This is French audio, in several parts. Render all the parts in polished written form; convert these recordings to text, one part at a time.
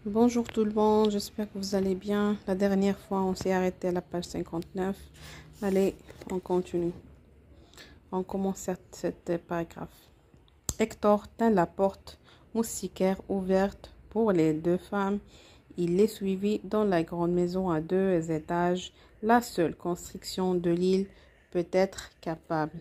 Bonjour tout le monde, j'espère que vous allez bien. La dernière fois, on s'est arrêté à la page 59. Allez, on continue. On commence cette paragraphe. Hector tint la porte moustiquaire ouverte pour les deux femmes. Il les suivit dans la grande maison à 2 étages, la seule construction de l'île peut-être capable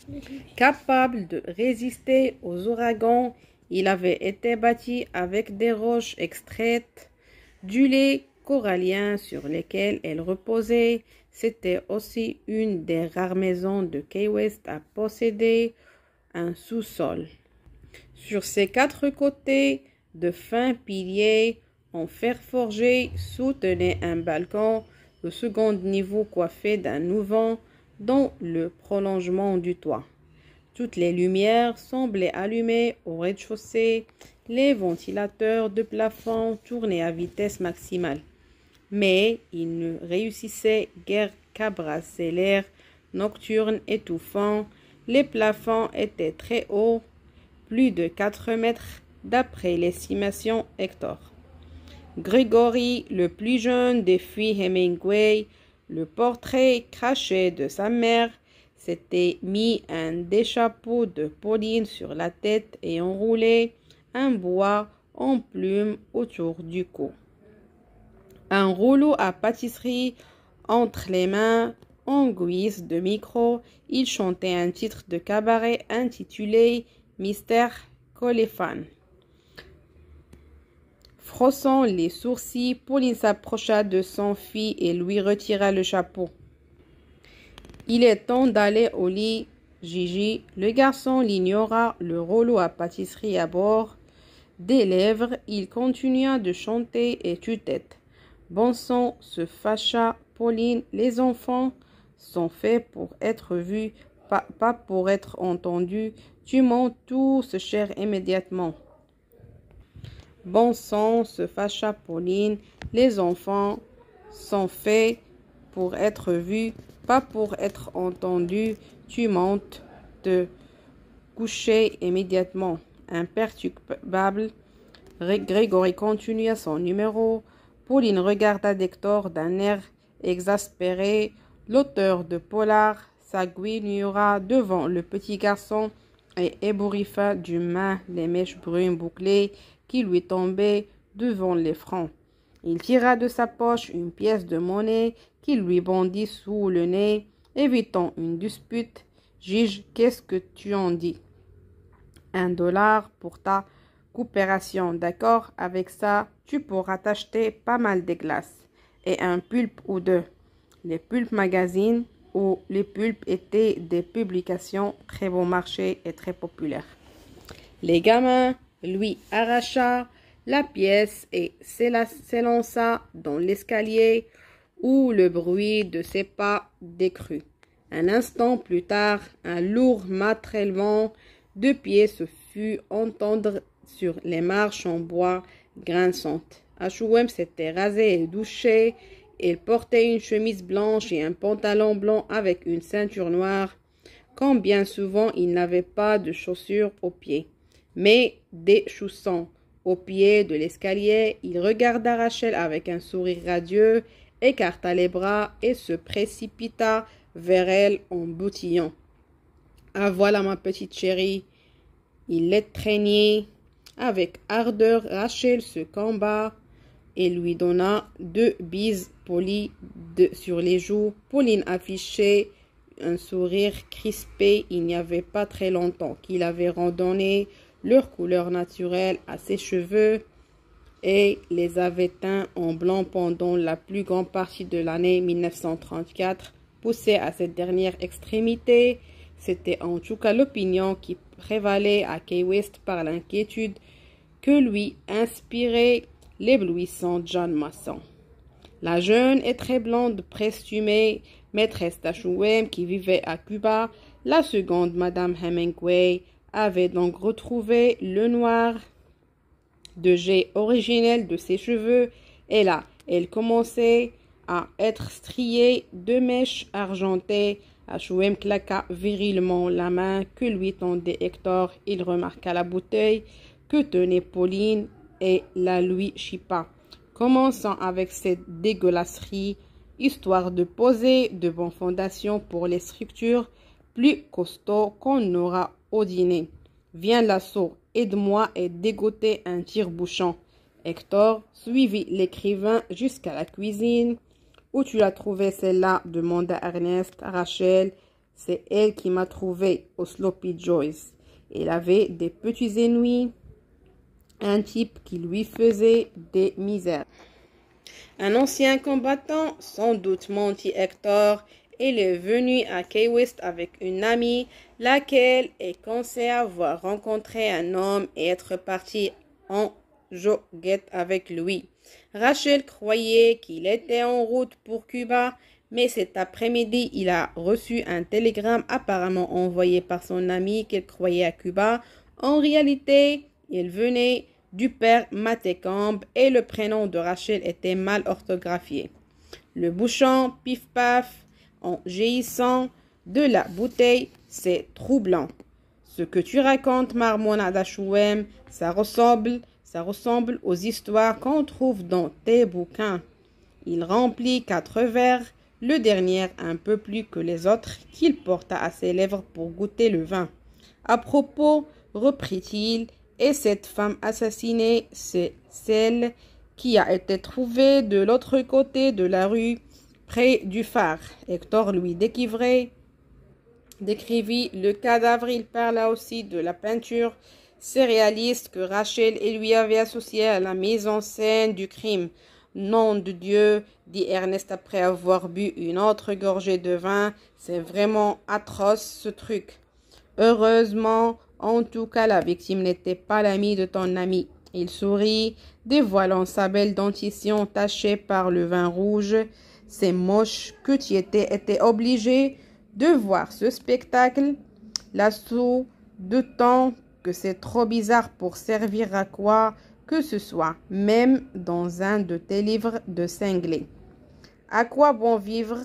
de résister aux ouragans. Il avait été bâti avec des roches extraites du lait corallien sur lesquelles elle reposait. C'était aussi une des rares maisons de Key West à posséder un sous-sol. Sur ses 4 côtés, de fins piliers en fer forgé soutenaient un balcon au second niveau coiffé d'un auvent dans le prolongement du toit. Toutes les lumières semblaient allumées au rez-de-chaussée, les ventilateurs de plafond tournaient à vitesse maximale. Mais ils ne réussissaient guère qu'à brasser l'air nocturne étouffant. Les plafonds étaient très hauts, plus de 4 mètres d'après l'estimation Hector. Gregory, le plus jeune des filles Hemingway, le portrait craché de sa mère, s'était mis un des chapeaux de Pauline sur la tête et enroulé un bois en plume autour du cou. Un rouleau à pâtisserie entre les mains, en guise de micro, il chantait un titre de cabaret intitulé Mystère Coléphane. Frossant les sourcils, Pauline s'approcha de son fils et lui retira le chapeau. Il est temps d'aller au lit, Gigi. Le garçon l'ignora, le rouleau à pâtisserie à bord des lèvres. Il continua de chanter et tue-tête. Bon sang, se fâcha Pauline. Les enfants sont faits pour être vus, pas pour être entendus. Tu montes tout se cher immédiatement. Bon sang, se fâcha Pauline. Les enfants sont faits pour être vus, pas pour être entendus. Tu montes te coucher immédiatement. Imperturbable, Grégory continua son numéro. Pauline regarda Hector d'un air exaspéré. L'auteur de polar s'agenouilla devant le petit garçon et ébouriffa d'une main les mèches brunes bouclées qui lui tombaient devant les fronts. Il tira de sa poche une pièce de monnaie qui lui bondit sous le nez, évitant une dispute. Gige, qu'est-ce que tu en dis? $1 pour ta coopération, d'accord? Avec ça, tu pourras t'acheter pas mal de glaces et un pulpe ou deux. Les pulpes magazines où les pulpes étaient des publications très bon marché et très populaires. Les gamins lui arracha la pièce et s'élança dans l'escalier où le bruit de ses pas décrut. Un instant plus tard, un lourd martèlement de pieds se fut entendre sur les marches en bois grinçantes. H.O.M. s'était rasé et douché. Il portait une chemise blanche et un pantalon blanc avec une ceinture noire. Comme bien souvent, il n'avait pas de chaussures aux pieds, mais des chaussons. Au pied de l'escalier, il regarda Rachel avec un sourire radieux, écarta les bras et se précipita vers elle en boutillant. « Ah voilà ma petite chérie !» Il l'étreignit avec ardeur. Rachel se combat et lui donna 2 bises polies sur les joues. Pauline affichait un sourire crispé. Il n'y avait pas très longtemps qu'il avait redonné leur couleur naturelle à ses cheveux et les avait teints en blanc pendant la plus grande partie de l'année 1934. Poussé à cette dernière extrémité, c'était en tout cas l'opinion qui prévalait à Key West par l'inquiétude que lui inspirait l'éblouissant John Masson. La jeune et très blonde presumée maîtresse d'H.O.M. qui vivait à Cuba, la seconde Madame Hemingway, avait donc retrouvé le noir de jet originel de ses cheveux, et là, elle commençait à être striée de mèches argentées. H.O.M. claqua virilement la main que lui tendait Hector. Il remarqua la bouteille que tenait Pauline et la lui chippa. Commençant avec cette dégueulasserie, histoire de poser de bonnes fondations pour les structures plus costauds qu'on aura au dîner. Viens l'assaut, aide-moi et dégoter un tire-bouchon. Hector suivit l'écrivain jusqu'à la cuisine. Où tu l'as trouvée celle-là? Demanda Ernest à Rachel. C'est elle qui m'a trouvé au Sloppy Joyce. Elle avait des petits ennuis. Un type qui lui faisait des misères. Un ancien combattant, sans doute menti Hector, il est venu à Key West avec une amie, laquelle est pensée avoir rencontré un homme et être parti en joguette avec lui. Rachel croyait qu'il était en route pour Cuba, mais cet après-midi, il a reçu un télégramme apparemment envoyé par son ami qu'elle croyait à Cuba. En réalité, il venait du père Matécambe et le prénom de Rachel était mal orthographié. Le bouchon pif-paf en jaillissant de la bouteille, c'est troublant. Ce que tu racontes, marmonna Dachouem, ça ressemble aux histoires qu'on trouve dans tes bouquins. Il remplit 4 verres, le dernier un peu plus que les autres, qu'il porta à ses lèvres pour goûter le vin. À propos, reprit-il, et cette femme assassinée, c'est celle qui a été trouvée de l'autre côté de la rue, près du phare. Hector lui décrivit le cadavre. Il parla aussi de la peinture surréaliste que Rachel et lui avaient associée à la mise en scène du crime. Nom de Dieu, dit Ernest après avoir bu une autre gorgée de vin, c'est vraiment atroce ce truc. Heureusement, en tout cas, la victime n'était pas l'amie de ton ami. Il sourit, dévoilant sa belle dentition tachée par le vin rouge. C'est moche que tu étais obligé de voir ce spectacle. L'assaut de temps que c'est trop bizarre pour servir à quoi que ce soit, même dans un de tes livres de cinglé. À quoi bon vivre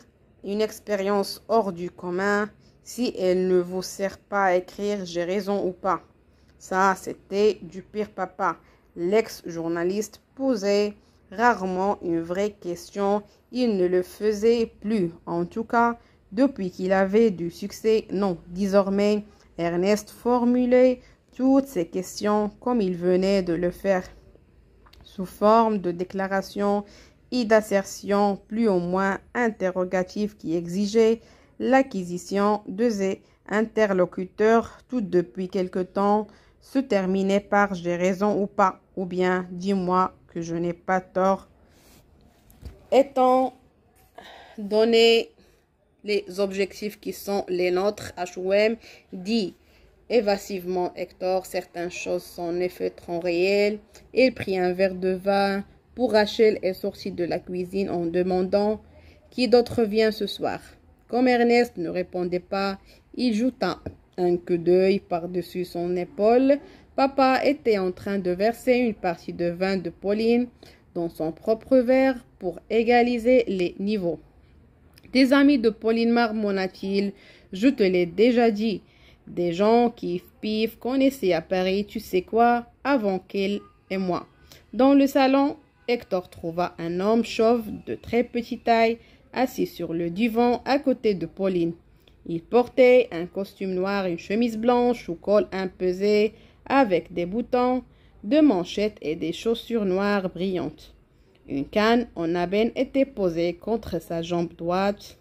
une expérience hors du commun si elle ne vous sert pas à écrire j'ai raison ou pas? Ça, c'était du pire papa. L'ex-journaliste posait rarement une vraie question. Il ne le faisait plus, en tout cas, depuis qu'il avait du succès. Non, désormais, Ernest formulait toutes ces questions comme il venait de le faire, sous forme de déclarations et d'assertions plus ou moins interrogatives qui exigeaient l'acquisition de ses interlocuteurs. Tout depuis quelque temps se terminait par j'ai raison ou pas, ou bien dis-moi que je n'ai pas tort. Étant donné les objectifs qui sont les nôtres, HOM dit évasivement Hector, certaines choses sont en effet trop réelles. Il prit un verre de vin pour Rachel et sortit de la cuisine en demandant qui d'autre vient ce soir. Comme Ernest ne répondait pas, il jeta un coup d'œil par-dessus son épaule. Papa était en train de verser une partie de vin de Pauline dans son propre verre pour égaliser les niveaux. Des amis de Pauline, marmonna-t-il, je te l'ai déjà dit. Des gens qui pif connaissaient à Paris, tu sais quoi, avant qu'elle et moi. Dans le salon, Hector trouva un homme chauve de très petite taille, assis sur le divan à côté de Pauline. Il portait un costume noir, une chemise blanche au col empesé, avec des boutons, deux manchettes et des chaussures noires brillantes. Une canne en ébène était posée contre sa jambe droite.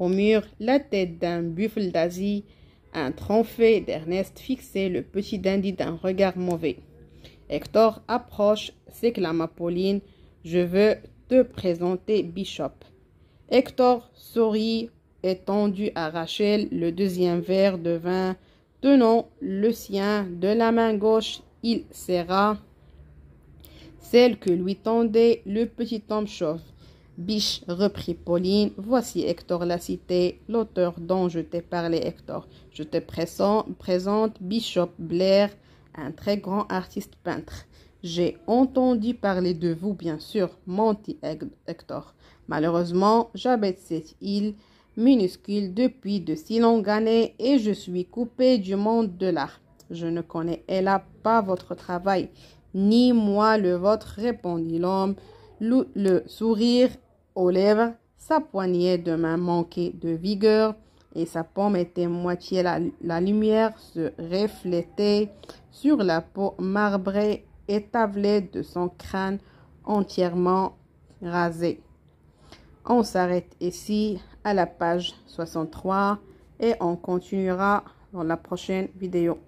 Au mur, la tête d'un buffle d'Asie, un trophée d'Ernest fixait le petit dandy d'un regard mauvais. Hector approche, s'éclama Pauline. Je veux te présenter Bishop. Hector sourit et tendit à Rachel le deuxième verre de vin. Tenant le sien de la main gauche, il serra celle que lui tendait le petit homme chauve. Biche, reprit Pauline, voici Hector l'a cité, l'auteur dont je t'ai parlé, Hector. Je te présente Bishop Blair, un très grand artiste peintre. J'ai entendu parler de vous, bien sûr, mentit Hector. Malheureusement, j'habite cette île minuscule depuis de si longues années et je suis coupé du monde de l'art. Je ne connais hélas pas votre travail, Ni moi le vôtre, répondit l'homme, le sourire aux lèvres. Sa poignée de main manquait de vigueur et sa paume était moitié. La lumière se reflétait sur la peau marbrée et tavelée de son crâne entièrement rasé. On s'arrête ici à la page 63 et on continuera dans la prochaine vidéo.